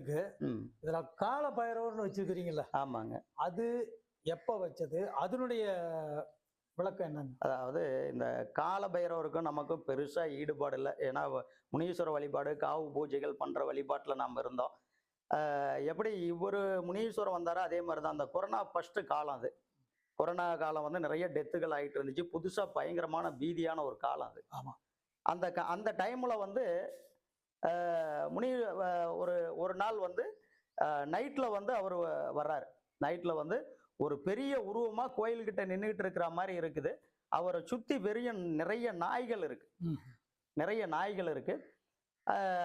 இருக்கு. இதுல கால பைரவர்னு வச்சிருக்கிறீங்கல்ல, ஆமாங்க. அது எப்ப வச்சது? அதனுடைய விளக்கம் என்னன்னு? அதாவது இந்த கால பைரவருக்கும் நமக்கும் பெருசா ஈடுபாடு இல்ல. ஏன்னா முனீஸ்வர வழிபாடு, காவு பூஜைகள் பண்ற வழிபாட்டுல நாம இருந்தோம். எப்படி இவரு முனீஸ்வரன் வந்தாரோ அதே மாரி தான். அந்த கொரோனா ஃபர்ஸ்ட் காலம் அது. கொரோனா காலம் வந்து நிறைய டெத்துகள் ஆயிட்டு இருந்துச்சு. புதுசா பயங்கரமான பீதியான ஒரு காலம் அது. ஆமா. அந்த டைம்ல வந்து அ முனி அ ஒரு ஒரு நாள் வந்து நைட்ல வந்து அவரு வர்றாரு. நைட்ல வந்து ஒரு பெரிய உருவமா கோயில்கிட்ட நின்னுகிட்டு இருக்கிற மாரி இருக்குது. அவர சுத்தி நிறைய நாய்கள் இருக்கு. ம். நிறைய நாய்கள் இருக்கு.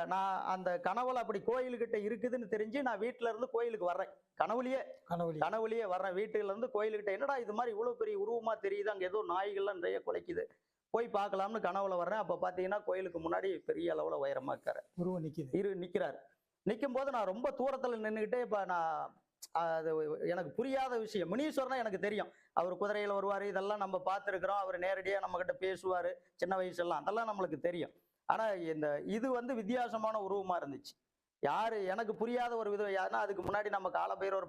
நான் அந்த கனவுல அப்படி கோயிலுக்கிட்ட இருக்குதுன்னு தெரிஞ்சு நான் வீட்ல இருந்து கோயிலுக்கு வர்றேன். கனவுலயே கனவுலி. கனவுலயே வர்றேன். வீட்டுல இருந்து கோயிலுக்கிட்ட என்னடா இது மாரி இவ்வளவு பெரிய உருவமா தெரியுது. அங்க ஏதோ நாய்கள்லாம் நிறைய குலைக்குது. போய் பார்க்கலாம்னு கனவுல வர்றேன். அப்ப பார்த்தீங்கன்னா கோயிலுக்கு முன்னாடி பெரிய அளவுல உயரமா இருக்காரு. உருவம் நிக்குது. நிக்கிறாரு. நிக்கும்போது நான் ரொம்ப தூரத்துல நின்னுகிட்டே இப்ப நான் அது எனக்கு புரியாத விஷயம். முனீஸ்வரனா எனக்கு தெரியும். அவர் குதிரையில வருவாரு. இதெல்லாம் நம்ம பார்த்திருக்கிறோம். அவர் நேரடியா நம்மகிட்ட பேசுவாரு. சின்ன வயசுலாம் அதெல்லாம் நம்மளுக்கு தெரியும். ஆனா இது வந்து வித்தியாசமான உருவமா இருந்துச்சு. யாரு எனக்கு புரியாத ஒரு விதம். ஏன்னா அதுக்கு முன்னாடி நம்ம காலபைரவர்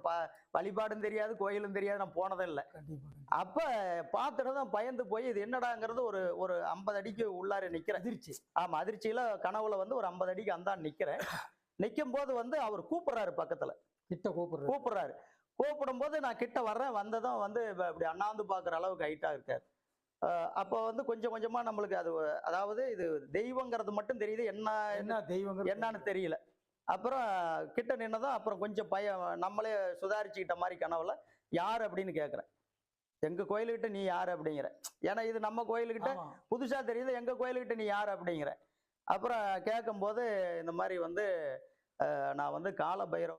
வழிபாடும் தெரியாது, கோயிலும் தெரியாது. நான் போனதும் இல்ல. கண்டிப்பா. அப்ப பார்த்துட்டு தான் பயந்து போய் இது என்னடாங்கிறது ஒரு ஒரு 50 அடிக்கு உள்ளார நிக்கிறேன். அதிர்ச்சி. ஆமா, அதிர்ச்சியில கனவுல வந்து ஒரு 50 அடிக்கு அந்தான் நிக்கிறேன். நிக்கும்போது வந்து அவர் கூப்பிடுறாரு பக்கத்துல. கிட்ட கூப்பிடுறது. கூப்பிடுறாரு. கூப்பிடும்போது நான் கிட்ட வர்றேன். வந்ததும் வந்து இப்படி அண்ணாந்து பார்க்குற அளவுக்கு ஹைட்டா இருக்காரு. அப்போ வந்து கொஞ்சம் கொஞ்சமா நம்மளுக்கு அது அதாவது இது தெய்வங்கிறது மட்டும் தெரியுது. என்ன தெய்வங்கிறது என்னன்னு தெரியல. அப்புறம் கிட்ட நின்னதும் அப்புறம் கொஞ்சம் நம்மளே சுதாரிச்சுக்கிட்ட மாரி கனவுல, யார் அப்படின்னு கேட்கிறேன். எங்க கோயிலுக்கிட்ட நீ யாரு அப்படிங்கிற. ஏன்னா இது நம்ம கோயிலுக்கிட்ட ஆமா. புதுசா தெரியுது. எங்க கோயிலுக்கிட்ட நீ யாரு அப்படிங்கிற. அப்புறம் கேட்கும்போது இந்த மாரி வந்து நான் வந்து கால பைரவர்